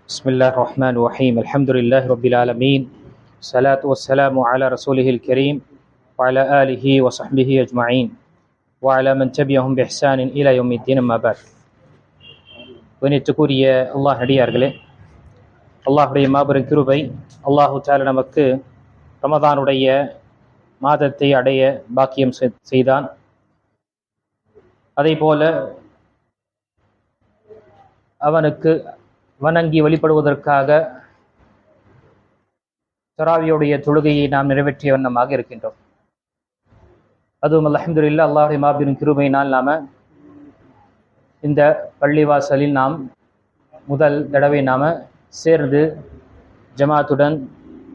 بسم الله الرحمن الرحيم الحمد لله رب العالمين الصلاة والسلام على رسوله الكريم وعلى آله وصحبه أجمعين وعلى من تبعهم بإحسان إلى يوم الدين أما بعد கணித்துக்குரிய அல்லாஹ் நடிகார்களே, அல்லாஹுடைய மாபெரும் கிருபை அல்லாஹு தஆலா நமக்கு ரமதானுடைய மாதத்தை அடைய பாக்கியம் செய்தான். அதே போல அவனுக்கு வணங்கி வழிபடுவதற்காக தராவியுடைய தொழுகையை நாம் நிறைவேற்றிய வண்ணமாக இருக்கின்றோம். அதுவும் அல்ஹம்துலில்லாஹ் அல்லாஹுடைய மாபெரும் கிருபையினால் நாம இந்த பள்ளிவாசலில் நாம் முதல் தடவை நாம சேர்ந்து ஜமாத்துடன்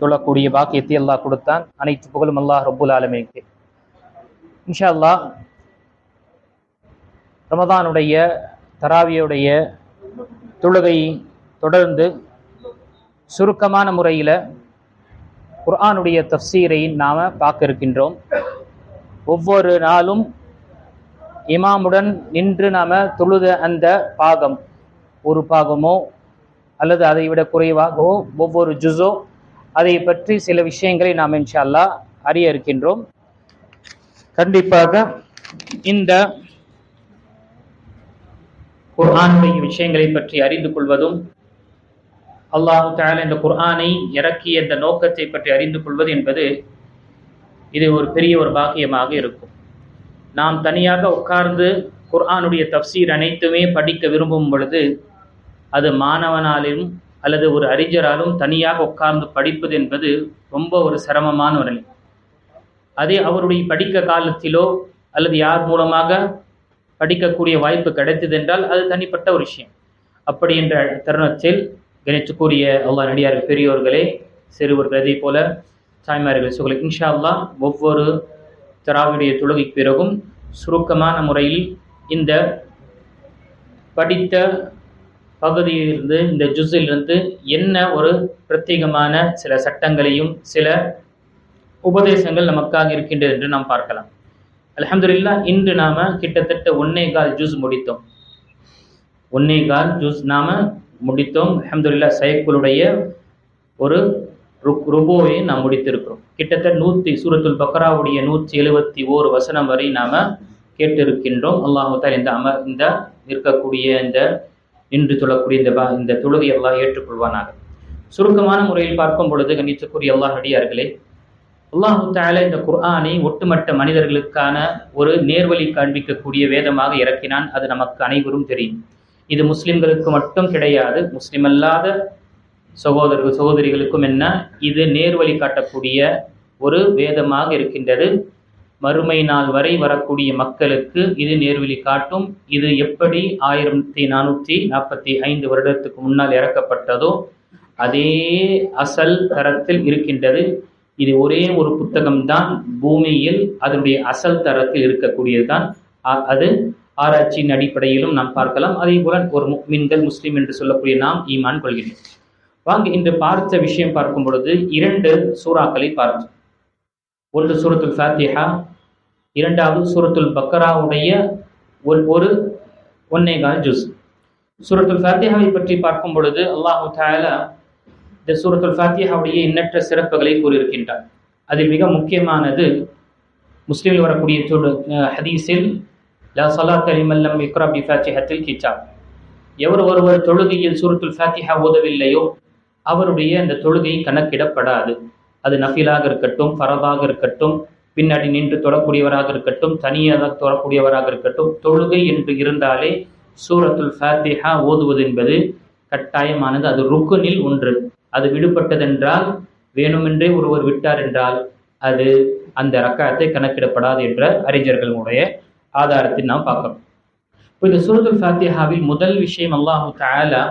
தொழக்கூடிய பாக்கியத்தை அல்லாஹ் கொடுத்தான். அனைத்து புகழும் அல்லாஹ் ரப்புல் ஆலமீனுக்கு. இன்ஷா அல்லாஹ் ரமதானுடைய தராவியுடைய தொழுகை தொடர்ந்து சுருக்கமான முறையில் குர்ஆனுடைய தஃப்சீரை நாம் பார்க்க இருக்கின்றோம். ஒவ்வொரு நாளும் இமாமுடன் நின்று நாம் தொழுத அந்த பாகம், ஒரு பாகமோ அல்லது அதை விட குறைவாகவோ ஒவ்வொரு ஜுஸோ, அதை பற்றி சில விஷயங்களை நாம் இன்ஷா அல்லாஹ் அறிய இருக்கின்றோம். கண்டிப்பாக இந்த குர்ஆனுடைய விஷயங்களை பற்றி அறிந்து கொள்வதும், அல்லாஹு தஆலா இந்த குர்ஆனை இறக்கிய இந்த நோக்கத்தை பற்றி அறிந்து கொள்வது என்பது இது ஒரு பெரிய ஒரு பாக்கியமாக இருக்கும். நாம் தனியாக உட்கார்ந்து குர்ஆனுடைய தஃப்சீர் அனைத்துமே படிக்க விரும்பும் பொழுது அது மாணவனாலும் அல்லது ஒரு அறிஞராலும் தனியாக உட்கார்ந்து படிப்பது என்பது ரொம்ப ஒரு சிரமமான ஒரு நிலை. அதே அவருடைய படிக்க காலத்திலோ அல்லது யார் மூலமாக படிக்கக்கூடிய வாய்ப்பு கிடைத்தது என்றால் அது தனிப்பட்ட ஒரு விஷயம். அப்படி என்ற தருணத்தில் கணித்துக்குரிய அல்லாஹ் நடிகார்கள், பெரியோர்களே, சிறுவர்கள், அதே போல தாய்மார்கள், சுகளை இன்ஷா அல்லாஹ் ஒவ்வொரு தராவியுடைய தொழுகைக்கு பிறகும் சுருக்கமான முறையில் இந்த படித்த பகுதியிலிருந்து, இந்த ஜுஸிலிருந்து என்ன ஒரு பிரத்யேகமான சில சட்டங்களையும் சில உபதேசங்கள் நமக்காக இருக்கின்றது என்று நாம் பார்க்கலாம். அல்ஹம்துலில்லாஹ் இன்று நாம கிட்டத்தட்ட 1.25 ஜுஸ் முடித்தோம். 1.25 ஜுஸ் நாம முடித்தோம். அல்ஹம்துலில்லாஹ் சைக்குலுடைய ஒரு ருபோவை நாம் முடித்திருக்கிறோம். கிட்டத்தட்ட சூரத்துல் பக்ராவுடைய 171 வசனம் வரை நாம கேட்டிருக்கின்றோம். அல்லாஹு தஆலா இந்த இருக்கக்கூடிய இந்த நின்று தொழக்கூடிய இந்த தொழுகை அல்லாஹ் ஏற்றுக்கொள்வானாக. சுருக்கமான முறையில் பார்க்கும் பொழுது கணித்துக்குரிய அல்லாஹ் நடிகார்களே, அல்லாஹு தஆலா இந்த குர்ஆனை ஒட்டுமொத்த மனிதர்களுக்கான ஒரு நேர்வழி காண்பிக்கக்கூடிய வேதமாக இறக்கினான். அது நமக்கு அனைவரும் தெரியும். இது முஸ்லிம்களுக்கு மட்டும் கிடையாது, முஸ்லிம் அல்லாத சகோதரர்கள் சகோதரிகளுக்கும் என்ன இது நேர்வழி காட்டக்கூடிய ஒரு வேதமாக இருக்கின்றது. மறுமை நாள் வரை வரக்கூடிய மக்களுக்கு இது நேர்வழி காட்டும். இது எப்படி 1445 வருடத்துக்கு முன்னால் இறக்கப்பட்டதோ அதே அசல் தரத்தில் இருக்கின்றது. இது ஒரே ஒரு புத்தகம்தான் பூமியில் அதனுடைய அசல் தரத்தில் இருக்கக்கூடியது தான். அது ஆராய்ச்சியின் அடிப்படையிலும் நாம் பார்க்கலாம். அதே போல ஒரு முஃமின்கள், முஸ்லிம் என்று சொல்லக்கூடிய நாம் ஈமான் கொள்கிறோம். வாங்க இன்று பார்த்த விஷயம் பார்க்கும் பொழுது 2 சூறாக்களை பார்த்தோம். ஒன்று சூரத்துல் ஃபாத்திஹா, இரண்டாவது சூரத்துல் பக்ராவுடைய ஒரு 1.25 ஜுஸ். சூரத்துல் ஃபாத்திஹாவை பற்றி பார்க்கும் பொழுது அல்லாஹு தஆலா இந்த சூரத்துல் ஃபாத்திஹாவுடைய எண்ணற்ற சிறப்புகளை கூறியிருக்கின்றார். அதில் மிக முக்கியமானது முஸ்லிமில் வரக்கூடிய ஹதீஸில் லா ஸலாத்த லிமன் லம் யக்ரா பி ஃபாத்திஹத்தில் கிதாப், எவர் ஒருவர் தொழுகையில் சூரத்துல் ஃபாத்திஹா ஓதவில்லையோ அவருடைய அந்த தொழுகை கணக்கிடப்படாது. அது நஃபிலாக இருக்கட்டும், ஃபரதாக இருக்கட்டும், பின்னாடி நின்று தொழக்கூடியவராக இருக்கட்டும், தனியாக தொழக்கூடியவராக இருக்கட்டும், தொழுகை என்று இருந்தாலே சூரத்துல் ஃபாத்திஹா ஓதுவது என்பது கட்டாயமானது. அது ருக்குனில் ஒன்று. அது விடுபட்டதென்றால், வேணுமென்றே ஒருவர் விட்டார் என்றால் அது அந்த ரக்காத்தை கணக்கிடப்படாது என்ற அறிஞர்களுடைய ஆதாரத்தை நாம் பார்க்கிறோம். இப்போ இந்த சூரத்துல் ஃபாத்திஹாவில் முதல் விஷயம் அல்லாஹு தஆலா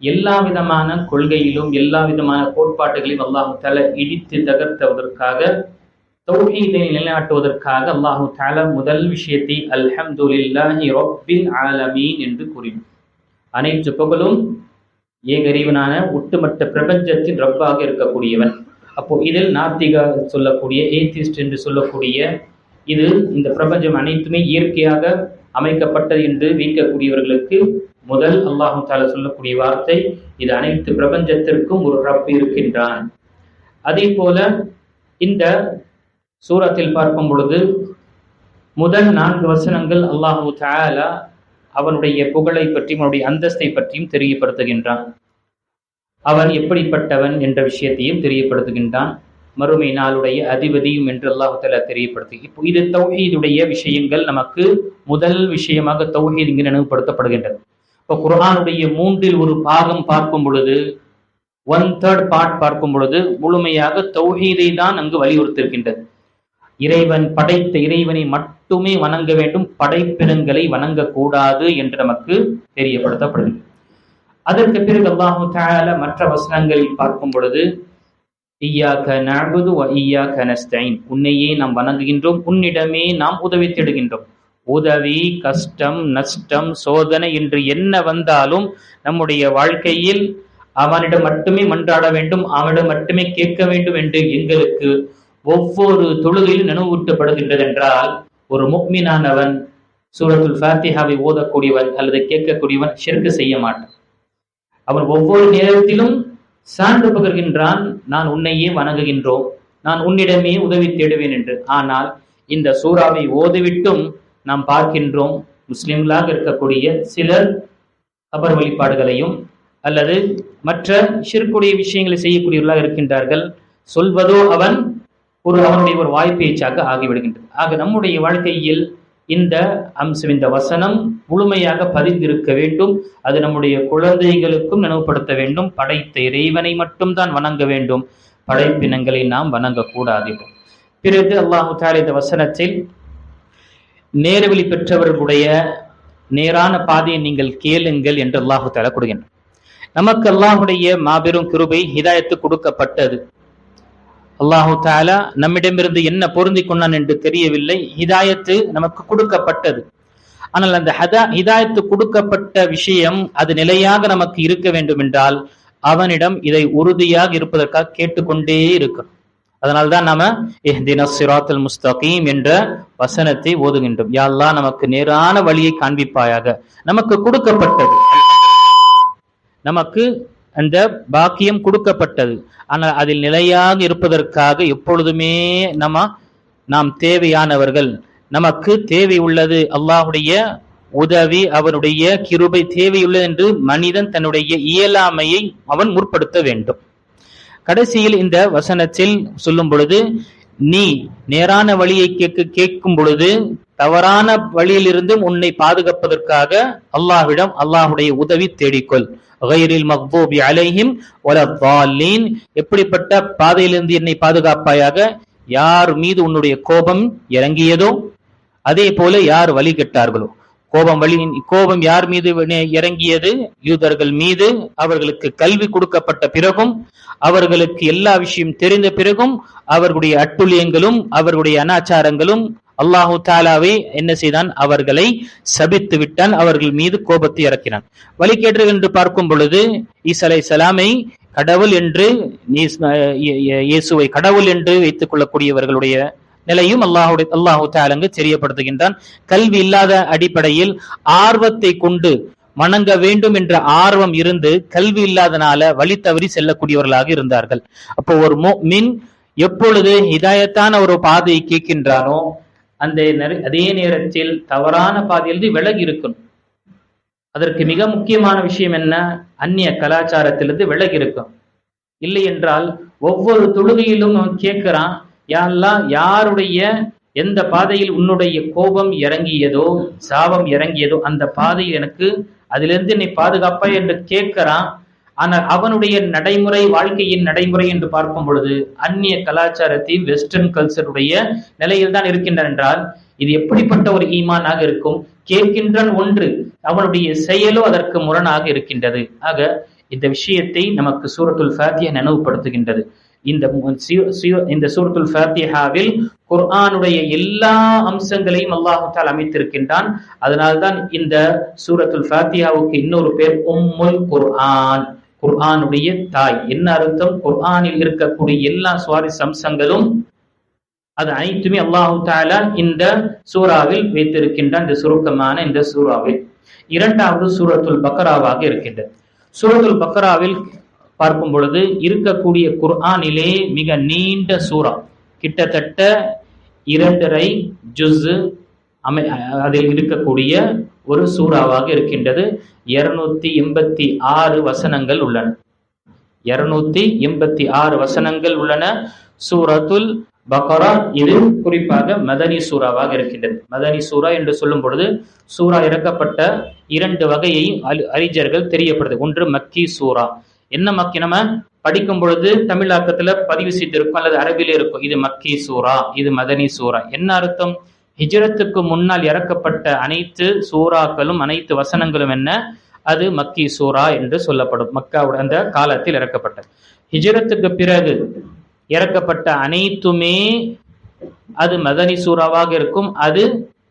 எல்லா விதமான கொள்கையிலும் எல்லா விதமான கோட்பாடுகளையும் அல்லாஹு தஆலா இடித்து தகர்த்துவதற்காக, தௌஹீதை நிலைநாட்டுவதற்காக அல்லாஹு தஆலா முதல் விஷயத்தை அல்ஹம்துலில்லாஹி ரப்பில் ஆலமீன் என்று கூறினார். அனைத்து புகழும் ஏகறிவனான ஒட்டுமொத்த பிரபஞ்சத்தின் ரப்பாக இருக்கக்கூடியவன். அப்போ இதில் நாத்திக சொல்லக்கூடிய, ஏத்திஸ்ட் என்று சொல்லக்கூடிய, இது இந்த பிரபஞ்சம் அனைத்துமே இயற்கையாக அமைக்கப்பட்டது என்று வைக்கக்கூடியவர்களுக்கு முதல் அல்லாஹு தாலா சொல்லக்கூடிய வார்த்தை, இது அனைத்து பிரபஞ்சத்திற்கும் ஒரு ரப் இருக்கின்றான். அதே போல இந்த சூரத்தில் பார்க்கும் பொழுது முதல் 4 வசனங்கள் அல்லாஹு தஆலா அவனுடைய புகழை பற்றியும் அவனுடைய அந்தஸ்தை பற்றியும் தெரியப்படுத்துகின்றான். அவன் எப்படிப்பட்டவன் என்ற விஷயத்தையும் தெரியப்படுத்துகின்றான். மறுமை நாளுடைய அதிபதியும் என்று அல்லாஹு தஆலா தெரியப்படுத்து. இப்போ இது தௌஹீதுடைய விஷயங்கள் நமக்கு முதல் விஷயமாக தௌஹீத் இங்கு நினைவுபடுத்தப்படுகின்றது. இப்போ குர்ஆனுடைய 3 ஒரு பாகம் பார்க்கும் பொழுது 1/3 பார்ட் பார்க்கும் பொழுது முழுமையாக தௌஹீதை தான் அங்கு வலியுறுத்திருக்கின்றது. இறைவன் படைத்த இறைவனை மட்டுமே வணங்க வேண்டும், படைப்பினங்களை வணங்கக்கூடாது என்று நமக்கு தெரியப்படுத்தப்படுகிறது. அதற்கு பிறகு அல்லாஹு தஆலா மற்ற வசனங்களில் பார்க்கும் பொழுது இய்யாக நஅபுது வ இய்யாக நஸ்தஈன், உன்னையே நாம் வணங்குகின்றோம், உன்னிடமே நாம் உதவி தேடுகின்றோம். உதவி, கஷ்டம், நஷ்டம், சோதனை என்று என்ன வந்தாலும் நம்முடைய வாழ்க்கையில் அவனிடம் மட்டுமே மன்றாட வேண்டும், அவனிடம் மட்டுமே கேட்க வேண்டும் என்று எங்களுக்கு ஒவ்வொரு தொழுகையிலும் நினைவூட்டப்படுகின்றது. என்றால் ஒரு முஃமினானவன் சூரத்துல் ஃபாத்திஹாவை ஓதக்கூடியவன் அல்லது கேட்கக்கூடியவன் ஷிர்க் செய்ய மாட்டான். அவன் ஒவ்வொரு நேரத்திலும் சான்று பகர்கின்றான், நான் உன்னையே வணங்குகின்றோம், நான் உன்னிடமே உதவி தேடுவேன் என்று. ஆனால் இந்த சூறாவை ஓதிவிட்டும் நாம் பார்க்கின்றோம், முஸ்லிம்களாக இருக்கக்கூடிய சிலர் கபர் வழிபாடுகளையும் அல்லது மற்ற ஷிர்க்குடைய விஷயங்களை செய்யக்கூடியவர்களாக இருக்கின்றார்கள். சொல்வதோ அவனுடைய ஒரு வாய்ப்பேச்சாக ஆகிவிடுகின்றது. ஆக நம்முடைய வாழ்க்கையில் இந்த அம்சம், இந்த வசனம் முழுமையாக பதிந்திருக்க வேண்டும். அது நம்முடைய குழந்தைகளுக்கும் நினைவுபடுத்த வேண்டும். படைத்த இறைவனை மட்டும்தான் வணங்க வேண்டும், படைப்பினங்களை நாம் வணங்கக்கூடாது. பிறகு அல்லாஹு தஆலா இந்த வசனத்தில் நேர்வழி பெற்றவர்களுடைய நேரான பாதையை நீங்கள் கேளுங்கள் என்று அல்லாஹு தஆலா கூறுகின்றார். நமக்கு அல்லாஹுடைய மாபெரும் கிருபை ஹிதாயத்து கொடுக்கப்பட்டது. அல்லாஹு தஆலா நம்மிடமிருந்து என்ன பொருந்தி கொண்டான் என்று தெரியவில்லை, ஹிதாயத்து நமக்கு கொடுக்கப்பட்டது. ஆனால் அந்த ஹிதாயத்து கொடுக்கப்பட்ட விஷயம் அது நிலையாக நமக்கு இருக்க வேண்டும் என்றால் அவனிடம் இதை உறுதியாக இருப்பதற்காக கேட்டுக்கொண்டே இருக்கும். அதனால்தான் நாம இஹ்தினஸ் ஸிராத்தல் முஸ்தகீம் என்ற வசனத்தை ஓதுகின்றோம். யா அல்லாஹ், நமக்கு நேரான வழியை காண்பிப்பாயாக. நமக்கு கொடுக்கப்பட்டது, நமக்கு அந்த பாக்கியம் கொடுக்கப்பட்டது. ஆனால் அதில் நிலையாக இருப்பதற்காக எப்பொழுதுமே நாம் தேவையானவர்கள். நமக்கு தேவை உள்ளது அல்லாஹுடைய உதவி, அவனுடைய கிருபை தேவையுள்ளது என்று மனிதன் தன்னுடைய இயலாமையை அவன் முற்படுத்த வேண்டும். கடைசியில் இந்த வசனத்தில் சொல்லும் பொழுது, நீ நேரான வழியை கேட்கும் பொழுது தவறான வழியிலிருந்தும் உன்னை பாதுகாப்பதற்காக அல்லாஹ்விடம் அல்லாஹுடைய உதவி தேடிக்கொள். கைரில் மக்தூபி அலைஹிம் வலத்தாலீன், எப்படிப்பட்ட பாதையிலிருந்து என்னை பாதுகாப்பாயாக, யார் மீது உன்னுடைய கோபம் இறங்கியதோ அதே போல யார் வழி கெட்டார்களோ. கோபம் யார் மீது இறங்கியது? யூதர்கள் மீது. அவர்களுக்கு கல்வி கொடுக்கப்பட்ட பிறகும், அவர்களுக்கு எல்லா விஷயம் தெரிந்த பிறகும், அவர்களுடைய அட்டுழியங்களும் அவர்களுடைய அனாச்சாரங்களும் அல்லாஹு தாலாவை என்ன செய்தான்? அவர்களை சபித்து விட்டான், அவர்கள் மீது கோபத்தை இறக்கினான். வழிகேட்டர்கள் என்று பார்க்கும் பொழுது ஈசா அலைஹிஸ்ஸலாமை கடவுள் என்று, இயேசுவை கடவுள் என்று வைத்துக் கொள்ளக்கூடியவர்களுடைய நிலையும் அல்லாஹு தாலா தெரியப்படுத்துகின்றான். கல்வி இல்லாத அடிப்படையில் ஆர்வத்தை கொண்டு வணங்க வேண்டும் என்ற ஆர்வம் இருந்து கல்வி இல்லாதனால வழி தவறி செல்லக்கூடியவர்களாக இருந்தார்கள். அப்போ ஒரு முஃமின் எப்பொழுது ஹிதாயத்தான ஒரு பாதையை கேட்கின்றானோ அதே நேரத்தில் தவறான பாதையிலிருந்து விலகி இருக்கணும். அதற்கு மிக முக்கியமான விஷயம் என்ன? அந்நிய கலாச்சாரத்திலிருந்து விலகி இருக்கும். இல்லை என்றால் ஒவ்வொரு தொழுகையிலும் அவன் கேட்கிறான், யா அல்லாஹ், யாருடைய எந்த பாதையில் உன்னுடைய கோபம் இறங்கியதோ, சாபம் இறங்கியதோ அந்த பாதையில் எனக்கு அதிலிருந்து என்னை பாதுகாப்பா என்று கேட்கிறான். ஆனால் அவனுடைய நடைமுறை, வாழ்க்கையின் நடைமுறை என்று பார்க்கும் பொழுது அந்நிய கலாச்சாரத்தையும் வெஸ்டர்ன் கல்ச்சருடைய நிலையில் தான் இருக்கின்றான். என்றால் இது எப்படிப்பட்ட ஒரு ஈமானாக இருக்கும்? கேட்கின்றான் ஒன்று, அவனுடைய செயலோ அதற்கு முரணாக இருக்கின்றது. ஆக இந்த விஷயத்தை நமக்கு சூரத்துல் ஃபாத்திஹா நினைவுபடுத்துகின்றது. இந்த சூரத்துல் ஃபாத்திஹாவில் குர்ஆனுடைய எல்லா அம்சங்களையும் அல்லாஹ் தஆலா அமைத்திருக்கின்றான். அதனால்தான் இந்த சூரத்துல் ஃபாத்திஹாவுக்கு இன்னொரு பேர் உம்முல் குர்ஆன், குர்ஆனுடைய தாய். என்ன அர்த்தம்? குர்ஆனில் இருக்கக்கூடிய எல்லா சுவாரஸ்ய அம்சங்களும் அது அனைத்துமே அல்லாஹ் தஆலா இந்த சூறாவில் வைத்திருக்கின்றான், இந்த சுருக்கமான இந்த சூறாவில். இரண்டாவது சூரத்துல் பக்ராவாக இருக்கின்றது. சூரத்துல் பக்ராவில் பார்க்கும் பொழுது இருக்கக்கூடிய குர்ஆனிலே மிக நீண்ட சூரா, கிட்டத்தட்ட 2.5 ஜுஸ் அதில் இருக்கக்கூடிய ஒரு சூறாவாக இருக்கின்றது. 286 வசனங்கள் உள்ளன. 286 வசனங்கள் உள்ளன. சூரத்துல் பக்ரா இது குறிப்பாக மதனி சூறாவாக இருக்கின்றது. மதனி சூரா என்று சொல்லும் பொழுது சூரா இறக்கப்பட்ட 2 வகையை அறிஞர்கள் தெரியப்படுது. ஒன்று மக்கி சூரா. என்ன மக்கி? நம்ம படிக்கும் பொழுது தமிழாக்கத்துல பதிவு செய்திருக்கும் அல்லது அரபில இருக்கும். இது மக்கி சூரா, இது மதனி சூரா. என்ன அர்த்தம்? ஹிஜ்ரத்துக்கு முன்னால் இறக்கப்பட்ட அனைத்து சூறாக்களும் அனைத்து வசனங்களும் என்ன? அது மக்கி சூரா என்று சொல்லப்படும். மக்காவுடைய அந்த காலத்தில் இறக்கப்பட்ட. ஹிஜ்ரத்துக்கு பிறகு இறக்கப்பட்ட அனைத்துமே அது மதனி சூறாவாக இருக்கும். அது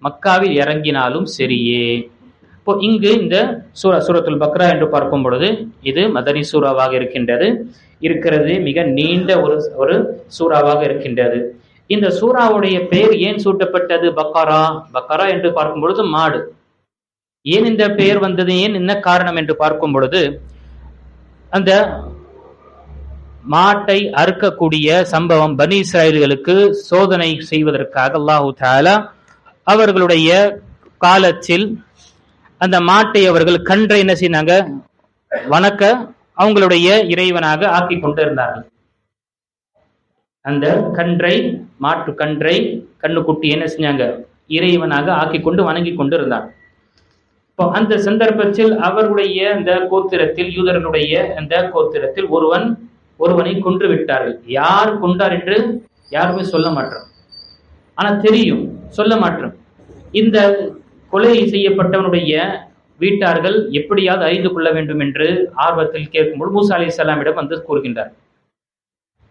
மக்காவில் இறங்கினாலும் சரியே. இப்போ இங்கு இந்த சூரத்துல் பக்ரா என்று பார்க்கும் பொழுது இது மதனி சூறாவாக இருக்கின்றது. இருக்கிறது மிக நீண்ட ஒரு சூறாவாக இருக்கின்றது. இந்த சூறாவுடைய பெயர் ஏன் சூட்டப்பட்டது? பக்கரா. பக்கரா என்று பார்க்கும் பொழுது மாடு. ஏன் இந்த பெயர் வந்தது? ஏன் என்ன காரணம் என்று பார்க்கும் பொழுது அந்த மாட்டை அறுக்கக்கூடிய சம்பவம் பனி இஸ்ராயேல்களுக்கு சோதனை செய்வதற்காக அல்லாஹு தஆலா அவர்களுடைய காலத்தில் அந்த மாட்டை அவர்கள் கன்றை என்ன செய்தாங்க? வணக்க அவங்களுடைய இறைவனாக ஆக்கி கொண்டிருந்தார்கள். அந்த கன்றை, மாட்டு கன்றை, கண்ணுக்குட்டி என்ன செஞ்சாங்க? இறைவனாக ஆக்கி கொண்டு வணங்கி கொண்டு இருந்தாங்க. இப்போ அந்த சந்தர்ப்பத்தில் அவர்களுடைய அந்த கோத்திரத்தில், யூதர்களுடைய அந்த கோத்திரத்தில் ஒருவனை கொன்று விட்டார்கள். யார் கொண்டார் என்று யாருமே சொல்ல மாட்டோம். ஆனா தெரியும், சொல்ல மாட்டோம். இந்த கொலை செய்யப்பட்டவனுடைய வீட்டார்கள் எப்படியாவது அறிந்து கொள்ள வேண்டும் என்று ஆர்வத்தில் கேட்கும்போது மூசா அலைஹிஸ்ஸலாமிடம் வந்து கூறுகின்றார்.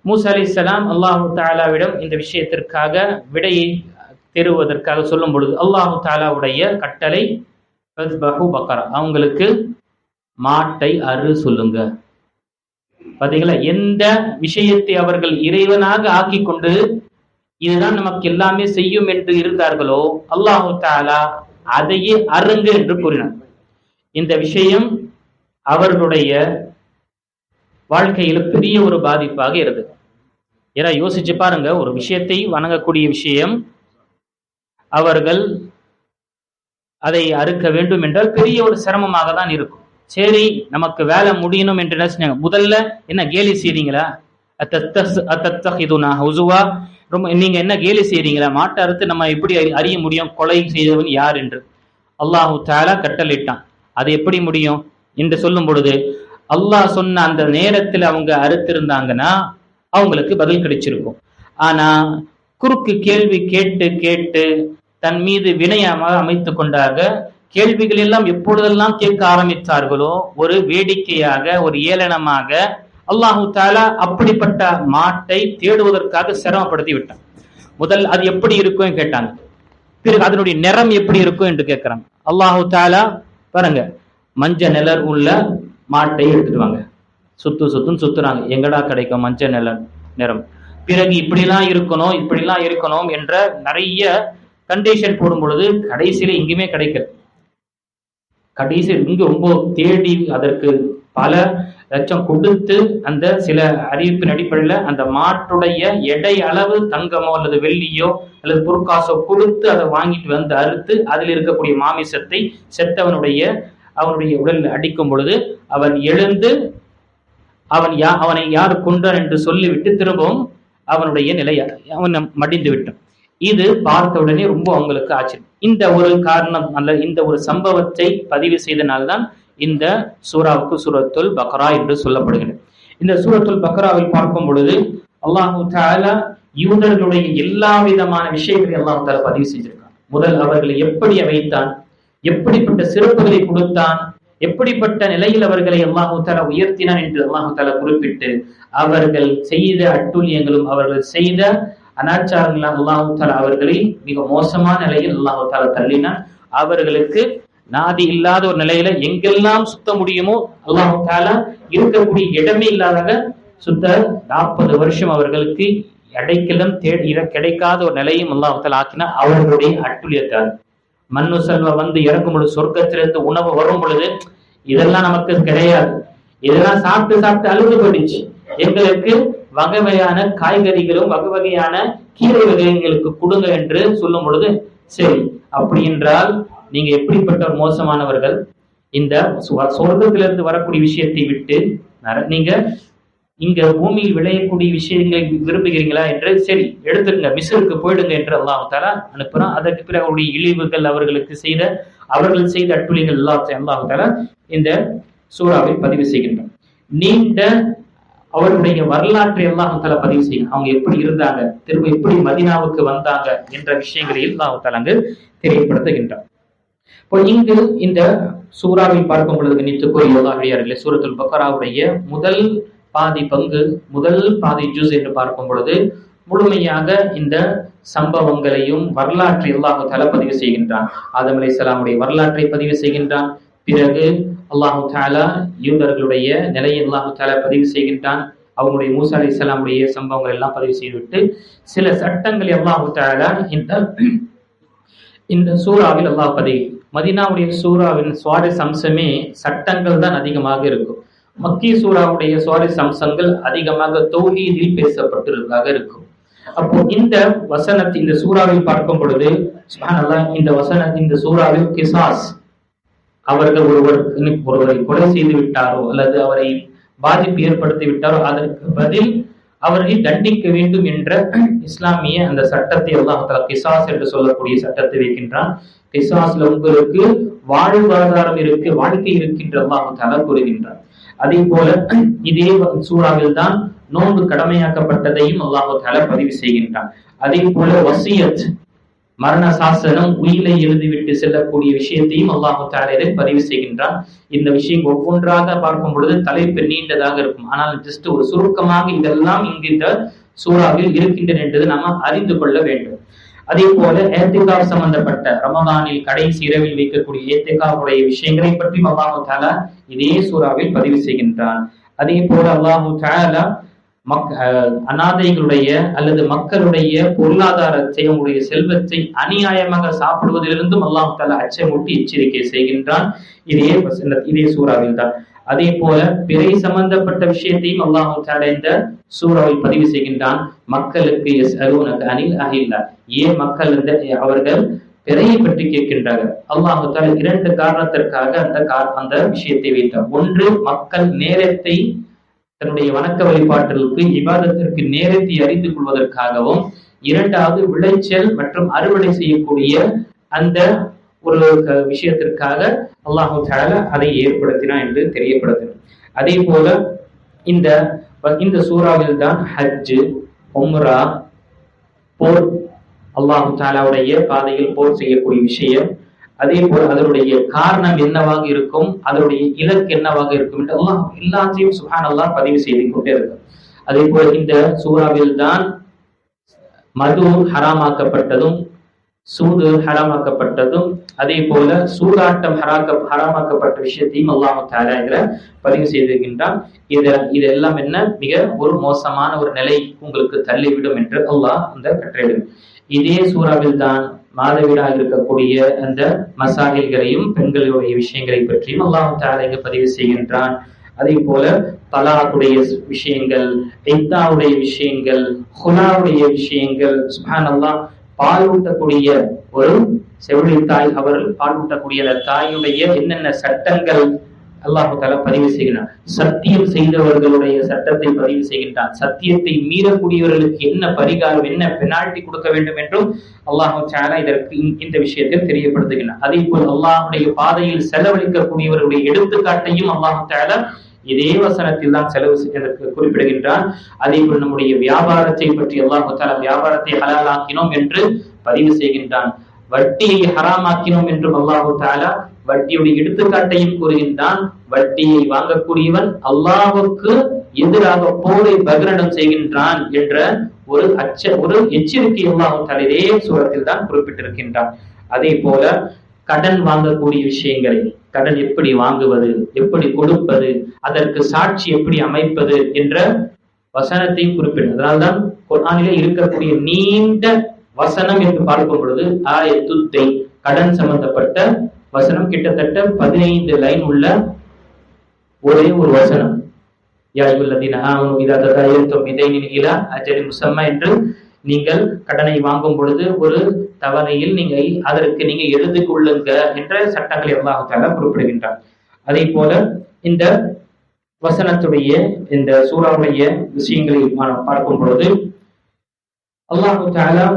மூசா அலைஹிஸ்ஸலாம் அல்லாஹு தஆலாவிடம் இந்த விஷயத்திற்காக விடையை தேடுவதற்காக சொல்லும் பொழுது அல்லாஹு தஆலாவுடைய கட்டளை பக்கரா, அவங்களுக்கு மாட்டை அறு சொல்லுங்க. பாத்தீங்களா? எந்த விஷயத்தை அவர்கள் இறைவனாக ஆக்கி கொண்டு இதுதான் நமக்கு எல்லாமே செய்யும் என்று இருந்தார்களோ அல்லாஹு தஆலா அதையே அருங்க என்று கூறினார். இந்த விஷயம் அவர்களுடைய வாழ்க்கையில பெரிய ஒரு பாதிப்பாக இருந்தது. ஏன்னா யோசிச்சு பாருங்க, ஒரு விஷயத்தை வணங்கக்கூடிய விஷயம், அவர்கள் அதை அறுக்க வேண்டும் என்றால் பெரிய ஒரு சிரமமாக தான் இருக்கும். சரி, நமக்கு வேலை முடியணும் என்று நினைச்சாங்க. முதல்ல என்ன கேலி செய்றீங்களா? ரொம்ப நீங்க என்ன கேலி செய்றீங்களா? மாட்டை அறுத்து நம்ம எப்படி அறிய முடியும் கொலை செய்தவன் யார் என்று? அல்லாஹு தஆலா கட்டளையிட்டான். அது எப்படி முடியும் என்று சொல்லும் பொழுது அல்லாஹ் சொன்ன அந்த நேரத்தில் அவங்க அறுத்திருந்தாங்கன்னா அவங்களுக்கு பதில் கிடைச்சிருக்கும். ஆனா குறுக்கு கேள்வி கேட்டு கேட்டு தன் மீது வினயமாக அமைத்து கொண்டாக கேள்விகள் எல்லாம் எப்பொழுதெல்லாம் கேட்க ஆரம்பித்தார்களோ ஒரு வேடிக்கையாக, ஒரு ஏளனமாக அல்லாஹு தஆலா அப்படிப்பட்ட மாட்டை தேடுவதற்காக சிரமப்படுத்தி விட்டான். முதல் அது எப்படி இருக்கும் கேட்டாங்க. பிறகு அதனுடைய நிறம் எப்படி இருக்கும் என்று கேட்கிறாங்க. அல்லாஹு தஆலா பாருங்க, மஞ்சள் நிழல் உள்ள மாட்டை எடுத்துடுவாங்க. சுத்துறாங்க. எங்கடா கிடைக்கும் மஞ்சள் நிறம்? பிறகு இப்படிலாம் இருக்கணும் என்ற நிறைய கண்டிஷன் போடும் பொழுது கடைசியில எங்குமே கிடைக்கல. கடைசியில் இங்கு ரொம்ப தேடி அதற்கு பல லட்சம் கொடுத்து அந்த சில அறிவிப்பின் அடிப்படையில் அந்த மாட்டுடைய எடை அளவு தங்கமோ அல்லது வெள்ளியோ அல்லது பொற்காசோ கொடுத்து அதை வாங்கிட்டு வந்து அறுத்து அதில் இருக்கக்கூடிய மாமிசத்தை அவனுடைய உடலில் அடிக்கும் பொழுது அவன் எழுந்து அவனை யார் கொன்றான் என்று சொல்லிவிட்டு திரும்பவும் அவனுடைய நிலையை அவன் மடிந்து விட்டான். இது பார்த்த உடனே ரொம்ப அவங்களுக்கு ஆச்சரியம். இந்த ஒரு காரணம் அல்ல, இந்த ஒரு சம்பவத்தை பதிவு செய்தனால்தான் இந்த சூராவுக்கு சூரத்துல் பக்ரா என்று சொல்லப்படுகிறது. இந்த சூரத்துல் பக்ராவில் பார்க்கும் பொழுது அல்லாஹு தஆலா யூதர்களுடைய எல்லா விதமான விஷயங்களை அல்லாஹு தஆலா பதிவு செஞ்சிருக்கான். முதல் அவர்களை எப்படி வைத்தான், எப்படிப்பட்ட சிறப்புகளை கொடுத்தான், எப்படிப்பட்ட நிலையில் அவர்களை அல்லாஹு தஆலா உயர்த்தினான் என்று அல்லாஹு தஆலா குறிப்பிட்டு அவர்கள் செய்த அட்டூழியங்களும் அவர்கள் செய்த அனாச்சாரங்களால் அல்லாஹு தஆலா அவர்களை மிக மோசமான நிலையில் அல்லாஹு தஆலா தள்ளினான். அவர்களுக்கு நாதி இல்லாத ஒரு நிலையில எங்கெல்லாம் சுத்த முடியுமோ அல்லாஹு தஆலா இருக்கக்கூடிய இடமே இல்லாத சுத்த 40 வருஷம் அவர்களுக்கு கிடைக்காத ஒரு நிலையும் அல்லாஹு தஆலா ஆக்கினா அவர்களுடைய அட்டுழியத்தால். மண்ணு செல்வ வந்து இறங்கும் பொழுது, சொர்க்கத்திலிருந்து உணவு வரும் பொழுது இதெல்லாம் நமக்கு கிடையாது. இதெல்லாம் சாப்பிட்டு சாப்பிட்டு அழுது போயிடுச்சு. எங்களுக்கு வகை வகையான காய்கறிகளும் வகை வகையான கீரை வகைகளுக்கு கொடுங்க என்று சொல்லும் பொழுது, சரி அப்படி என்றால் நீங்க எப்படிப்பட்ட மோசமானவர்கள்? இந்த சொர்க்கத்திலிருந்து வரக்கூடிய விஷயத்தை விட்டு நீங்க இங்க பூமியில் விளையக்கூடிய விஷயங்களை விரும்புகிறீங்களா என்று, சரி எடுத்துக்கங்க, மிஸ்ருக்கு போயிடுங்க என்று அல்லாஹ் தஆலா அனுப்புறான். அதற்கு பிறகு அவருடைய இழிவுகள், அவர்கள் செய்த அட்டுழிகள் எல்லாத்தையும் அல்லாஹ் தஆலா இந்த சூறாவை பதிவு செய்கின்றான். நீண்ட அவருடைய வரலாற்றை அல்லாஹ் தஆலா பதிவு செய்யணும். அவங்க எப்படி இருந்தாங்க, திரும்ப எப்படி மதீனாவுக்கு வந்தாங்க என்ற விஷயங்களை அல்லாஹ் தஆலா அங்கு தெரியப்படுத்துகின்றான். இப்போ இங்கு இந்த சூறாவை பார்க்கும் பொழுது கணித்துக்குரிய அல்லாஹ்வியார்களே, சூரத்துல் பக்ராவுடைய முதல் பாதி ஜுஸ் என்று பார்க்கும் பொழுது முழுமையாக இந்த சம்பவங்களையும் வரலாற்றை அல்லாஹ் தஆலா பதிவு செய்கின்றான். ஆதம் அலைஹிஸ்ஸலாமுடைய வரலாற்றை பதிவு செய்கின்றான். பிறகு அல்லாஹ் தஆலா யூதர்களுடைய நிலையை அல்லாஹ் தஆலா பதிவு செய்கின்றான். அவங்களுடைய மூசா அலைஹிஸ்ஸலாமுடைய சம்பவங்கள் எல்லாம் பதிவு செய்துவிட்டு சில சட்டங்களை அல்லாஹ் தஆலா இந்த சூறாவில் அல்லாஹ் பதிவு. மதீனாவுடைய சூறாவின் சுவாரஸ் அம்சமே சட்டங்கள் தான் அதிகமாக இருக்கும். மக்கி சூறாவுடைய சுவாரஸ் அம்சங்கள் அதிகமாக தௌஹீதில் பேசப்பட்டிருப்பதாக இருக்கும். அப்போ இந்த வசனத்தை இந்த சூறாவில் பார்க்கும் பொழுது சுப்ஹானல்லாஹ், இந்த சூறாவில் கிசாஸ், அவர்கள் ஒருவரை கொலை செய்து விட்டாரோ அல்லது அவரை பாதிப்பு ஏற்படுத்தி விட்டாரோ அதற்கு பதில் அவரை தண்டிக்க வேண்டும் என்ற இஸ்லாமிய அந்த சட்டத்தை அல்லாஹ் தஆலா கிசாஸ் என்று சொல்லக்கூடிய சட்டத்தை வைக்கின்றான். கிசாஸ்ல உங்களுக்கு வாழ்வாதாரம் இருக்கு, வாழ்க்கை இருக்கின்ற அல்லாஹ் தஆலா கூறுகின்றான். அதே போல இதே சூறாவில் தான் நோன்பு கடமையாக்கப்பட்டதையும் அல்லாஹ் தஆலா பதிவு செய்கின்றான். அதே போல வசியத், மரண சாசனம், உயிரை எழுதிவிட்டு செல்லக்கூடிய விஷயத்தையும் அல்லாஹ் தஆலா இதை பதிவு செய்கின்றான். இந்த விஷயம் ஒவ்வொன்றாக பார்க்கும் பொழுது தலைப்பு நீண்டதாக இருக்கும். ஆனால் ஜஸ்ட் ஒரு சுருக்கமாக இதெல்லாம் இங்கு இந்த சூறாவில் இருக்கின்றன என்பது நாம் அறிந்து கொள்ள வேண்டும். அதே போல ஏத்திகாஃப் சம்பந்தப்பட்ட ரமதானில் கடைசி இரவில் வைக்கக்கூடிய ஏத்திகாஃபுடைய விஷயங்களை பற்றியும் அல்லாஹ் தஆலா இதே சூறாவில் பதிவு செய்கின்றான். அதே போல அல்லாஹ் தஆலா அநாதைகளுடைய அல்லது மக்களுடைய பொருளாதாரத்தை, அவங்களுடைய செல்வத்தை அநியாயமாக சாப்பிடுவதிலிருந்தும் அல்லாஹ் தஆலா அச்சமூட்டி எச்சரிக்கை செய்கின்றான். இதே சூறாவில் தான். அதே போல பிறை சம்பந்தப்பட்ட விஷயத்தையும் அல்லாஹ் தஆலா இந்த சூறாவை பதிவு செய்கின்றான். மக்களுக்கு யஸ்அலூனக அனில் அஹில்லா, ஏன் மக்கள் அவர்கள் பிறையை பற்றி கேட்கின்றார்கள். அல்லாஹ் தஆலா இரண்டு காரணத்திற்காக அந்த விஷயத்தை வைத்தார். ஒன்று, மக்கள் நேரத்தை தன்னுடைய வணக்க வழிபாட்டிற்கு இபாதத்திற்கு நேரத்தை அறிந்து கொள்வதற்காகவும், இரண்டாவது விளைச்சல் மற்றும் அறுவடை செய்யக்கூடிய அந்த ஒரு விஷயத்திற்காக அல்லாஹ் தஆலா அதை ஏற்படுத்தினான் என்று தெரியப்படுத்தினார். அதே போல இந்த சூறாவில் தான் ஹஜ், உம்ரா, போர், அல்லாஹ் தஆலாவுடைய பாதையில் போர் செய்யக்கூடிய விஷயம், அதே போல அதனுடைய காரணம் என்னவாக இருக்கும், அதனுடைய இலக்கு என்னவாக இருக்கும் என்று அல்லாஹ் எல்லாத்தையும் சுப்ஹானல்லாஹ் பதிவு செய்து கொண்டே இருக்கும். அதே போல இந்த சூறாவில் தான் மது ஹராமாக்கப்பட்டதும், சூது ஹராமாக்கப்பட்டதும், அதே போல சூதாட்டம் ஹராமாக்கப்பட்ட விஷயத்தையும் அல்லாஹ் தஆலா இதுல பதிவு செய்திருக்கின்றான். இதெல்லாம் என்ன, மிக ஒரு மோசமான ஒரு நிலை உங்களுக்கு தள்ளிவிடும் என்று அல்லாஹ் அந்த கட்டளையிடும். இதே சூறாவில் தான் மாதவிடாக இருக்கக்கூடிய அந்த மசாயில்களையும் பெண்களுடைய விஷயங்களை பற்றியும் அல்லாஹ் தஆலா இங்கு பதிவு செய்கின்றான். அதே போல தலாக்குடைய விஷயங்கள், இத்தாவுடைய விஷயங்கள், ஹுலாவுடைய விஷயங்கள், சுப்ஹானல்லாஹ், பால் ஊட்டக்கூடிய ஒரு செவிலி தாய், அவர்கள் பால் ஊட்டக்கூடிய அந்த தாயுடைய என்னென்ன சட்டங்கள் அல்லாஹ் தஆலா பதிவு செய்கிறான். சத்தியம் செய்தவர்களுடைய சட்டத்தை பதிவு செய்கின்றான். சத்தியத்தை மீறக்கூடியவர்களுக்கு என்ன பரிகாரம், என்ன பெனால்டி கொடுக்க வேண்டும் என்றும் அல்லாஹ் தஆலா இதற்கு இந்த விஷயத்தில் தெரியப்படுத்துகிறான். அதே போல் அல்லாஹ்வுடைய பாதையில் செலவழிக்கக்கூடியவர்களுடைய எடுத்துக்காட்டையும் அல்லாஹ் தஆலா இதே வசனத்தில் தான் குறிப்பிடுகின்றான். அதே போல் நம்முடைய வியாபாரத்தை பற்றி அல்லாஹ் தஆலா வியாபாரத்தை ஹலாலாக்கினோம் என்று பதிவு செய்கின்றான். வட்டியை ஹராமாக்கினோம் என்றும் அல்லாஹ் தஆலா வட்டியுடைய எடுத்துக்காட்டையும் கூறுகின்றான். வட்டியை வாங்கக்கூடியவன் அல்லாஹ்வுக்கு எதிராக போரை பகிரடம் செய்கின்றான் என்ற ஒரு எச்சரிக்கை அல்லாஹ் தஆலா இதே சூரத்தில் தான் குறிப்பிட்டிருக்கின்றான். அதே போல கடன் வாங்கக்கூடிய விஷயங்களை, கடன் எப்படி வாங்குவது, எப்படி கொடுப்பது, அதற்கு சாட்சி எப்படி அமைப்பது என்ற வசனத்தையும் குறிப்பிடும். அதனால்தான் குர்ஆனிலே இருக்கக்கூடிய நீண்ட வசனம் என்று பார்க்கும் பொழுது ஆயத்துத்தை கடன் சம்பந்தப்பட்ட வசனம். கிட்டத்தட்ட 15 லைன் உள்ள ஒரே ஒரு வசனம். யா அய்யுஹல்லதீன ஆமனூ இதா ததாயன்தும் பிதைனின் இலா அஜலின் முஸம்மா என்று நீங்கள் கடனை வாங்கும் பொழுது ஒரு தவணையில் அதற்கு நீங்க எழுதி கொள்ளுங்க என்ற சட்டங்களை அல்லாஹ் தஆலா குறிப்பிடுகின்றார். அதே போல இந்த வசனத்துடைய இந்த சூறாவுடைய விஷயங்களை பார்க்கும் பொழுது அல்லாஹ் தஆலா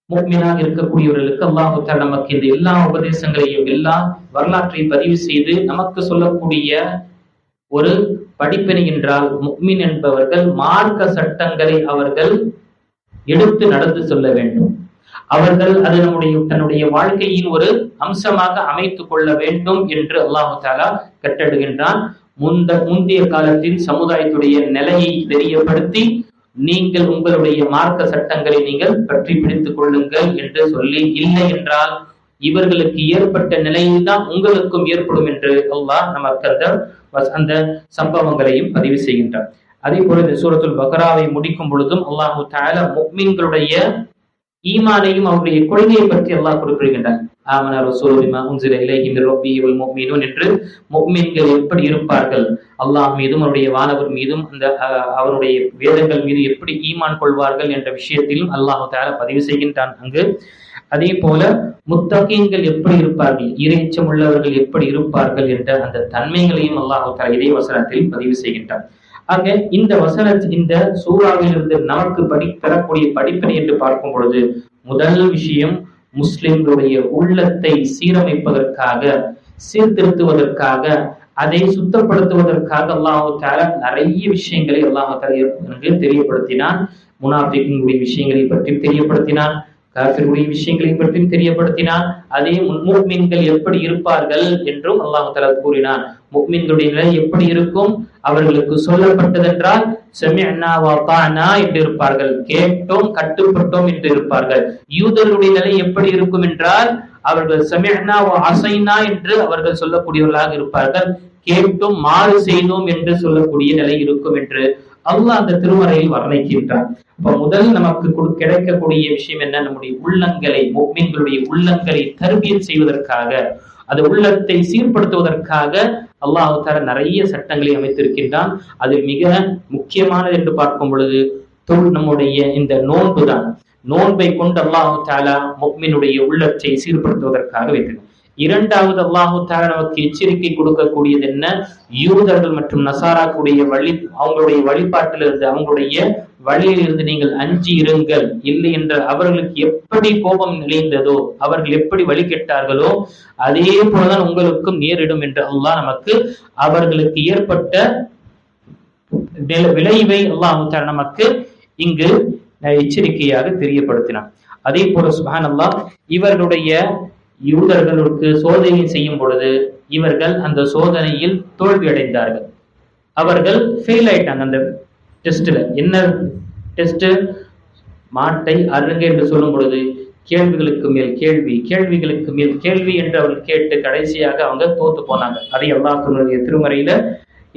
முஃமினாக இருக்கக்கூடியவர்களுக்கு அல்லாஹ் தஆலா நமக்கு இந்த எல்லா உபதேசங்களையும் எல்லா வரலாற்றை பதிவு செய்து நமக்கு சொல்லக்கூடிய ஒரு படிப்பினை என்றால், முஃமின் என்பவர்கள் மார்க்க சட்டங்களை அவர்கள் எடுத்து நடந்து சொல்ல வேண்டும். அவர்கள் அது தன்னுடைய வாழ்க்கையின் ஒரு அம்சமாக அமைத்துக் கொள்ள வேண்டும் என்று அல்லாஹ் தஆலா கட்டளையிடுகின்றான். முந்தைய காலத்தின் சமுதாயத்துடைய நிலையை தெரியப்படுத்தி நீங்கள் உங்களுடைய மார்க்க சட்டங்களை நீங்கள் பற்றி பிடித்துக் கொள்ளுங்கள் என்று சொல்லி, இல்லை என்றால் இவர்களுக்கு ஏற்பட்ட நிலையில்தான் உங்களுக்கும் ஏற்படும் என்று அல்லாஹ் நமக்கு அந்த சம்பவங்களையும் பதிவு செய்கின்றார். அதே போல இந்த சூரத்துல் பக்ராவை முடிக்கும் பொழுதும் அல்லாஹு தஆலா முஃமின்களுடைய ஈமானையும் அவருடைய கொள்கையை பற்றி அல்லாஹ் குறிப்பிடுகின்றார். ஆமன ரசூலு பிமா உன்ஸில இலைஹி மிர் ரப்பிஹி வல் முஃமினூன் என்று முஃமின்கள் எப்படி இருப்பார்கள், அல்லாஹ் மீதும் அவருடைய வானவர் மீதும் அந்த அவருடைய வேதங்கள் மீது எப்படி ஈமான் கொள்வார்கள் என்ற விஷயத்திலும் அல்லாஹு தஆலா பதிவு செய்கின்றான் அங்கு. அதே போல முத்தகீன்கள் எப்படி இருப்பார்கள், இறைச்சம் உள்ளவர்கள் எப்படி இருப்பார்கள் என்ற அந்த தன்மைகளையும் அல்லாஹ் தஆலா இதே வசனத்தில் பதிவு செய்கின்றார். ஆக இந்த சூறாவில் இருந்து நமக்கு பெறக்கூடிய படிப்பினை என்று பார்க்கும் பொழுது முதல் விஷயம், முஸ்லிம்களுடைய உள்ளத்தை சீரமைப்பதற்காக, சீர்திருத்துவதற்காக, அதை சுத்தப்படுத்துவதற்காக அல்லாஹ் தஆலா நிறைய விஷயங்களை அல்லாஹ் தஆலா தெரியப்படுத்தினான். முனாஃபிக்குடைய விஷயங்களை பற்றி தெரியப்படுத்தினான், காஃபிருடைய விஷயங்களை பற்றியும் தெரியப்படுத்தினான். அதே முஃமின்கள் எப்படி இருப்பார்கள் என்றும் அல்லாஹ் தஆலா கூறினான். முஃமின்களுடைய நிலை எப்படி இருக்கும், அவர்களுக்கு சொல்லப்பட்டதென்றால் சமிஅனா வ அதானா என்று இருப்பார்கள், கேட்டோம் கட்டுப்பட்டோம் என்று இருப்பார்கள். யூதர்களுடைய நிலை எப்படி இருக்கும் என்றால் அவர்கள் சமிஅனா வ அஸைனா என்று அவர்கள் சொல்லக்கூடியவர்களாக இருப்பார்கள், கேட்டும் மாறு செய்தோம் என்று சொல்லக்கூடிய நிலை இருக்கும் என்று அல்லாஹ் அந்த திருமறையில் வர்ணிக்கின்றான். அப்ப முதல் நமக்கு கிடைக்கக்கூடிய விஷயம் என்ன, நம்முடைய உள்ளங்களை, முஃமின்களுடைய உள்ளங்களை தர்பியத் செய்வதற்காக, அது உள்ளத்தை சீர்படுத்துவதற்காக அல்லாஹ் தஆலா நிறைய சட்டங்களை அமைத்திருக்கின்றான். அது மிக முக்கியமானது என்று பார்க்கும் பொழுது நம்முடைய இந்த நோன்பு தான். நோன்பை கொண்டு அல்லாஹ் தஆலா முஃமினுடைய உள்ளத்தை சீர்படுத்துவதற்காக வைத்திருக்கிறான். இரண்டாவது அல்லாஹ் தஆலா நமக்கு எச்சரிக்கை கொடுக்கக்கூடியது என்ன, யூதர்கள் மற்றும் நசாராக்குடைய அவங்களுடைய வழிபாட்டிலிருந்து, அவங்களுடைய வழியிலிருந்து நீங்கள் அஞ்சி இருங்கள். இல்லை என்ற அவர்களுக்கு எப்படி கோபம் நிலைந்ததோ, அவர்கள் எப்படி வழி கெட்டார்களோ அதே போலதான் உங்களுக்கும் நேரிடும் என்று அல்லாஹ் நமக்கு அவர்களுக்கு ஏற்பட்ட விளைவை அல்லாஹ் தஆலா நமக்கு இங்கு எச்சரிக்கையாக தெரியப்படுத்தினான். அதே போல சுப்ஹானல்லாஹ், இவர்களுடைய யூதர்களுக்கு சோதனை செய்யும் பொழுது இவர்கள் அந்த சோதனையில் தோல்வி அடைந்தார்கள். அவர்கள் ஃபெயில் ஆயிட்டாங்க. அந்த டெஸ்ட்ல என்ன டெஸ்ட், மாட்டை அருங்க என்று சொல்லும் பொழுது கேள்விகளுக்கு மேல் கேள்வி, கேள்விகளுக்கு மேல் கேள்வி என்று அவர்கள் கேட்டு கடைசியாக அவங்க தோத்து போனாங்க. அதை அல்லாஹ்வுடைய திருமறையில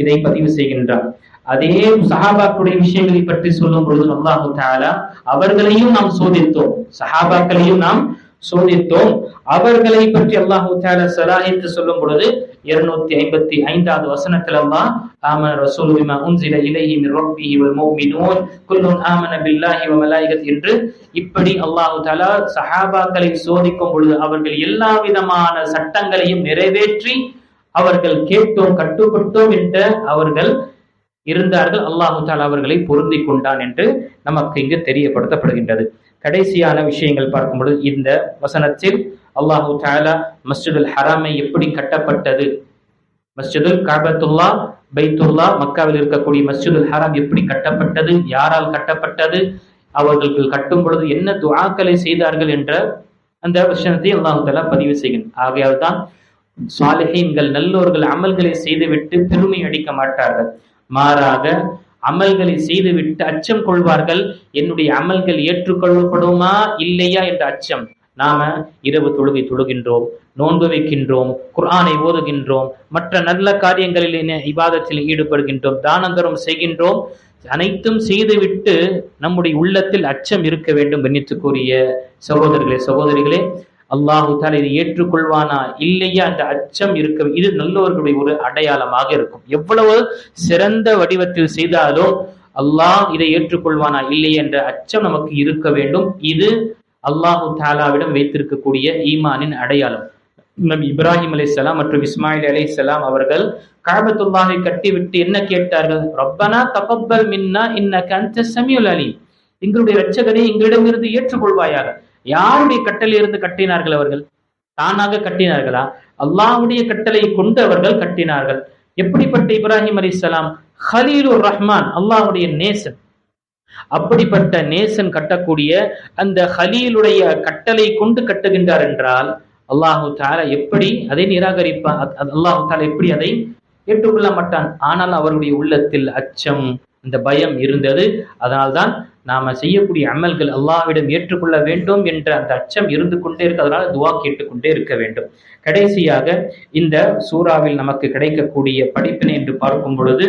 இதை பதிவு செய்கின்றார். அதே சஹாபாக்களுடைய விஷயங்களை பற்றி சொல்லும் பொழுது அல்லாஹ் தஆலா அவர்களையும் நாம் சோதித்தோம், சஹாபாக்களையும் நாம் சோதித்தோம். அவர்களை பற்றி அல்லாஹ் தஆலா ஸலாஹித்து சொல்லும் பொழுது 255வது வசனத்தில் அல்லாஹ் ஆமன ரசூலு பிமா உன்ஸில இலைஹி மிர் ரப்பிஹி வல் முஃமினூன் குல்லுன் ஆமன பில்லாஹி வ மலாயிகத்தி என்று இப்படி அல்லாஹ் தஆலா சஹாபாக்களை சோதிக்கும் பொழுது அவர்கள் எல்லா விதமான சட்டங்களையும் நிறைவேற்றி அவர்கள் கேட்டோம் கட்டுப்பட்டோம் என்று அவர்கள் இருந்தார்கள். அல்லாஹ் தஆலா அவர்களை பொருந்தி கொண்டான் என்று நமக்கு இங்கு தெரியப்படுத்தப்படுகின்றது. கடைசியான விஷயங்கள் பார்க்கும் பொழுது இந்த வசனத்தில் அல்லாஹ் தஆலா மஸ்ஜிதுல் ஹராமை எப்படி கட்டப்பட்டது, மஸ்ஜிதுல் கஅபத்துல்லா பைத்துல்லா மக்காவில் இருக்கக்கூடிய மஸ்ஜிதுல் ஹராம் எப்படி கட்டப்பட்டது, யாரால் கட்டப்பட்டது, அவர்கள் கட்டும் பொழுது என்ன துஆக்களை செய்தார்கள் என்ற அந்த விஷயத்தை அல்லாஹ் தஆலா பதிவு செய்கின்றார். ஆகையால் தான் சாலிஹீன்கள் நல்லோர்கள் அமல்களை செய்துவிட்டு பெருமை அடிக்க மாட்டார்கள், மாறாக அமல்களை செய்துவிட்டு அச்சம் கொள்வார்கள். என்னுடைய அமல்கள் ஏற்றுக்கொள்ளப்படுமா இல்லையா என்ற அச்சம். நாம இரவு தொழுகை தொழுகின்றோம், நோன்பு வைக்கின்றோம், குர்ஆனை ஓதுகின்றோம், மற்ற நல்ல காரியங்களில் இபாதத்தில் ஈடுபடுகின்றோம், தானந்தரம் செய்கின்றோம். அனைத்தும் செய்துவிட்டு நம்முடைய உள்ளத்தில் அச்சம் இருக்க வேண்டும். கண்ணியத்துக்குரிய சகோதரர்களே சகோதரிகளே, அல்லாஹு தஆலா இதை ஏற்றுக்கொள்வானா இல்லையா அந்த அச்சம் இருக்க, இது நல்லவர்களுடைய ஒரு அடையாளமாக இருக்கும். எவ்வளவு சிறந்த வடிவத்தில் செய்தாலும் அல்லாஹ் இதை ஏற்றுக்கொள்வானா இல்லையா என்ற அச்சம் நமக்கு இருக்க வேண்டும். இது அல்லாஹு தஆலாவிடம் வைத்திருக்கக்கூடிய ஈமானின் அடையாளம். நபி இப்ராஹிம் அலைஹிஸ்ஸலாம் மற்றும் இஸ்மாயில் அலைஹிஸ்ஸலாம் அவர்கள் கஅபத்துல்லாஹை கட்டிவிட்டு என்ன கேட்டார்கள்? ரப்பனா தகப்பல் மின்னா இன்னக அன்த ஸமீஉல் அலீம். எங்களுடைய இரட்சகனே, எங்களிடமிருந்து ஏற்றுக்கொள்வாயாக. யாருடைய கட்டளையிலிருந்து கட்டினார்கள்? அவர்கள் தானாக கட்டினார்களா? அல்லாஹ்வுடைய கட்டளை கொண்டு அவர்கள் கட்டினார்கள். எப்படிப்பட்ட இப்ராஹிம் அலைஹிஸ்ஸலாம்? ஹலீலுர் ரஹ்மான், அல்லாஹ்வுடைய நேசன். அப்படிப்பட்ட நேசன் கட்டக்கூடிய அந்த ஹலீலுடைய கட்டளை கொண்டு கட்டுகின்றார் என்றால் அல்லாஹு தஆலா எப்படி அதை நிராகரிப்பான்? அல்லாஹு தஆலா எப்படி அதை ஏற்றுக்கொள்ள மாட்டான்? ஆனால் அவருடைய உள்ளத்தில் அச்சம், இந்த பயம் இருந்தது. அதனால்தான் நாம செய்யக்கூடிய அமல்கள் அல்லாஹ்விடம் ஏற்றுக்கொள்ள வேண்டும் என்ற அந்த அச்சம் இருந்து கொண்டே இருக்கு. அதனால துஆ கேட்டுக்கொண்டே இருக்க வேண்டும். கடைசியாக இந்த சூறாவில் நமக்கு கிடைக்கக்கூடிய படிப்பினை என்று பார்க்கும் பொழுது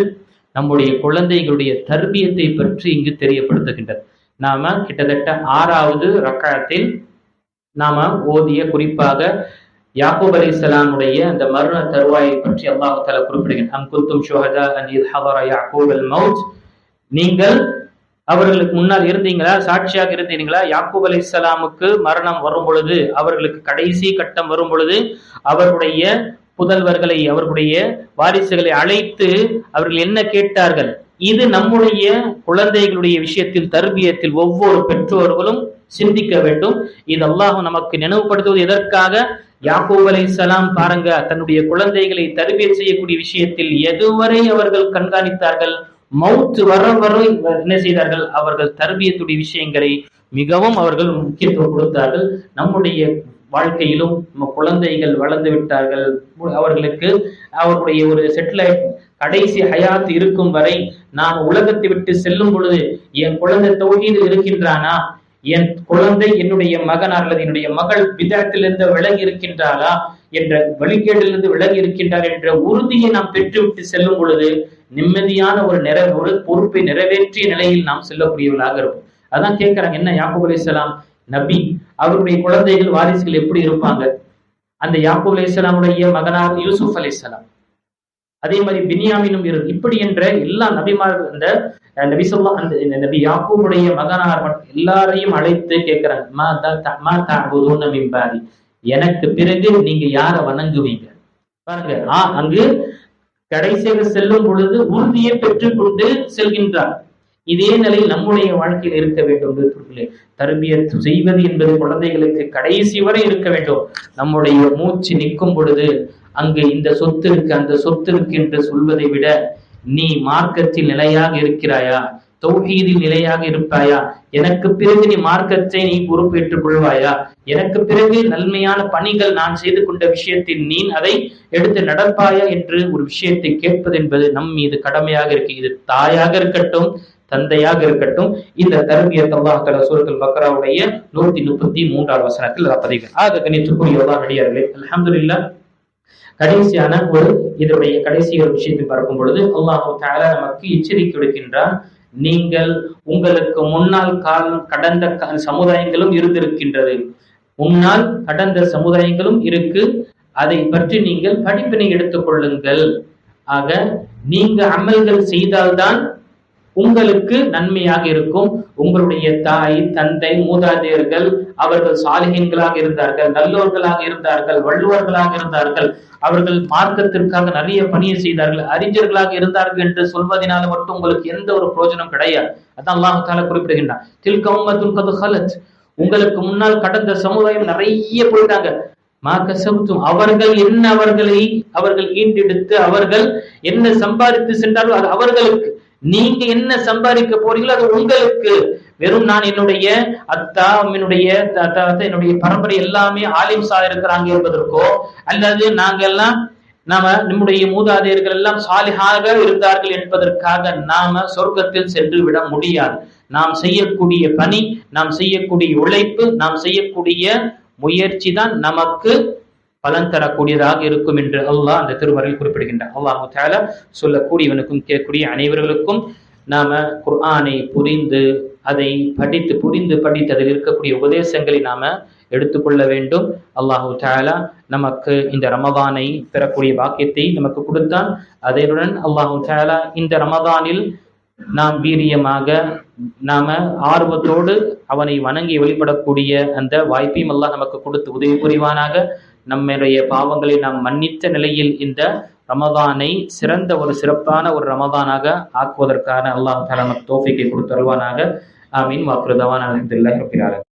நம்முடைய குழந்தைகளுடைய தர்பியத்தை பற்றி இங்கு தெரியப்படுத்துகின்றது. நாம கிட்டத்தட்ட 6வது ரக்அத்தில் நாம ஓதிய குறிப்பாக யாக்கூப் அலைஹிஸ்ஸலாமுடைய அந்த மரண தருவாயை பற்றி அல்லாஹ் தஆலா குறிப்பிடுகிறார். அம் குன்தும் ஷுஹதா அன் இத் ஹதர யாக்கூப் அல் மௌத். நீங்கள் அவர்களுக்கு முன்னால் இருந்தீங்களா, சாட்சியாக இருந்தீங்களா? யாக்கூப் அலைஹிஸ்ஸலாமுக்கு மரணம் வரும் பொழுது, அவர்களுக்கு கடைசி கட்டம் வரும் பொழுது அவர்களுடைய புதல்வர்களை, அவர்களுடைய வாரிசுகளை அழைத்து அவர்கள் என்ன கேட்டார்கள்? இது நம்முடைய குழந்தைகளுடைய விஷயத்தில் தர்பியத்தில் ஒவ்வொரு பெற்றோர்களும் சிந்திக்க வேண்டும். இது அல்லாஹ் நமக்கு நினைவுபடுத்துவது எதற்காக? யாக்கூப் அலைஹிஸ்ஸலாம் பாருங்க, தன்னுடைய குழந்தைகளை தர்பியத் செய்யக்கூடிய விஷயத்தில் எதுவரை அவர்கள் கண்காணித்தார்கள்? மௌத் வர வரை என்ன செய்தார்கள்? அவர்கள் தர்பியத்துடைய விஷயங்களை மிகவும் அவர்கள் முக்கியத்துவம் கொடுத்தார்கள். நம்முடைய வாழ்க்கையிலும் குழந்தைகள் வளர்ந்து விட்டார்கள், அவர்களுக்கு அவர்களுடைய ஒரு செட்டிலைட் கடைசி ஹயாத் இருக்கும் வரை நான் உலகத்தை விட்டு செல்லும் பொழுது என் குழந்தை தௌஹீதில் இருக்கின்றானா, என் குழந்தை என்னுடைய மகன் அல்லது என்னுடைய மகள் பிதஅத்திலிருந்து விலகி இருக்கின்றாளா என்ற வழிகேடிலிருந்து விலகி இருக்கின்றார் என்ற உறுதியை நாம் பெற்றுவிட்டு செல்லும் பொழுது நிம்மதியான ஒரு பொறுப்பை நிறைவேற்றிய நிலையில் நாம் செல்லக்கூடியவர்களாக இருக்கும். அதான் கேட்கிறாங்க, என்ன யாக்கூப் அலைஹிஸ்ஸலாம் நபி, அவருடைய குழந்தைகள் வாரிசுகள் எப்படி இருப்பாங்க? அந்த யாக்கூப் அலைஹிஸ்ஸலாமுடைய மகனார் யூசுப் அலைஹிஸ்ஸலாம், அதே மாதிரி பின்யாமீனும் இருக்கு. இப்படி என்ற எல்லா நபிமார்கள், அந்த நபி ஸல்லல்லாஹு அந்த நபி யாக்கூபுடைய மகனார் எல்லாரையும் அழைத்து கேட்கிறாங்க, மா தஅபுதூன மின் பாதி, எனக்கு பிறகு நீங்க யாரை வணங்குவீங்க? பாருங்க, அங்கு கடைசியாக செல்லும் பொழுது உறுதியை பெற்றுக் கொண்டு செல்கின்றார். இதே நிலையில் நம்முடைய வாழ்க்கையில் இருக்க வேண்டும். தர்பியத் செய்வது என்பது குழந்தைகளுக்கு கடைசி வரை இருக்க வேண்டும். நம்முடைய மூச்சு நிற்கும் பொழுது அங்கு இந்த சொத்து இருக்கு, அந்த சொத்து இருக்கு என்று சொல்வதை விட, நீ மார்க்கத்தில் நிலையாக இருக்கிறாயா, தௌஹீதில் நிலையாக இருப்பாயா, எனக்கு பிறகு நீ மார்க்கத்தை நீ பொறுப்பேற்றுக் கொள்வாயா, எனக்கு பிறகு நன்மையான பணிகள் நான் செய்து கொண்ட விஷயத்தில் நீ அதை எடுத்து நடப்பாயா என்று ஒரு விஷயத்தை கேட்பது என்பது நம் மீது கடமையாக இருக்கு. இது தாயாக இருக்கட்டும், தந்தையாக இருக்கட்டும். இந்த தர்பியத் அல்லாஹ் தஆலா சூரத்துல் பக்ராவுடைய 133வது வசனத்தில் பதிவு. ஆக கணித்துக்குரிய அல்லாஹ்விடையார்களே, அல்ஹம்துலில்லாஹ், கடைசியான ஒரு இதனுடைய கடைசி ஒரு விஷயத்தை பார்க்கும் பொழுது அல்லாஹ் தஆலா நமக்கு எச்சரிக்கை விடுக்கின்றான். நீங்கள் உங்களுக்கு முன்னால் கடந்த சமுதாயங்களும் இருந்திருக்கின்றது, முன்னால் கடந்த சமுதாயங்களும் இருக்கு, அதை பற்றி நீங்கள் படிப்பினை எடுத்துக் கொள்ளுங்கள். ஆக நீங்க அமல்கள் செய்தால்தான் உங்களுக்கு நன்மையாக இருக்கும். உங்களுடைய தாய் தந்தை மூதாதையர்கள் அவர்கள் சாலிஹீன்களாக இருந்தார்கள், நல்லோர்களாக இருந்தார்கள், வள்ளுவர்களாக இருந்தார்கள், அவர்கள் மார்க்கத்திற்காக நிறைய பணியை செய்தார்கள், அறிஞர்களாக இருந்தார்கள் என்று சொல்வதனால மட்டும் உங்களுக்கு எந்த ஒரு பிரயோஜனம் கிடையாது. அதான் அல்லாஹ் தஆலா குறிப்பிடுகின்றான், தில்க உம்மத்துன் கத் ஹலத், உங்களுக்கு முன்னால் கடந்த சமுதாயம் நிறைய போயிட்டாங்க, மா கஸப்தும், அவர்கள் ஈண்டெடுத்து அவர்கள் என்ன சம்பாதித்து சென்றாலும் அது அவர்களுக்கு, நீங்க என்ன சம்பாதிக்க போறீங்களோ அது உங்களுக்கு. வெறும் நான் என்னுடைய அத்தா, என்னுடைய என்னுடைய பரம்பரை எல்லாமே ஆலிம் சா இருக்கிறாங்க என்பதற்கோ, அல்லது நம்முடைய மூதாதையர்கள் எல்லாம் சாலிஹாக இருந்தார்கள் என்பதற்காக நாம சொர்க்கத்தில் சென்று விட முடியாது. நாம் செய்யக்கூடிய பணி, நாம் செய்யக்கூடிய உழைப்பு, நாம் செய்யக்கூடிய முயற்சி தான் நமக்கு பலன் தரக்கூடியதாக இருக்கும் என்று அல்லாஹ் அந்த திருமறையில் குறிப்பிடுகின்றார். அல்லாஹு தஆலா சொல்லக்கூடியவனுக்கும் கேட்கக்கூடிய அனைவர்களுக்கும் நாம குர்ஆனை புரிந்து அதை புரிந்து படித்து அதில் இருக்கக்கூடிய உபதேசங்களை நாம எடுத்துக்கொள்ள வேண்டும். அல்லாஹு தஆலா நமக்கு இந்த ரமதானை பெறக்கூடிய பாக்கியத்தை நமக்கு கொடுத்தான். அதனுடன் அல்லாஹு தஆலா இந்த ரமதானில் நாம் வீரியமாக நாம ஆர்வத்தோடு அவனை வணங்கி வழிபடக்கூடிய அந்த வாய்ப்பையும் அல்லாஹ் நமக்கு கொடுத்து உதவி புரிவானாக. நம்முடைய பாவங்களை நாம் மன்னித்த நிலையில் இந்த ரமதானை சிறப்பான ஒரு ரமதானாக ஆக்குவதற்கான அல்லாஹ் தஆலா நமக்கு தௌஃபீக்கை கொடுத்து தருவானாக. ஆமீன். வாக்ரு தவானா அல்ஹம்துலில்லாஹி ரப்பில் ஆலமீன்.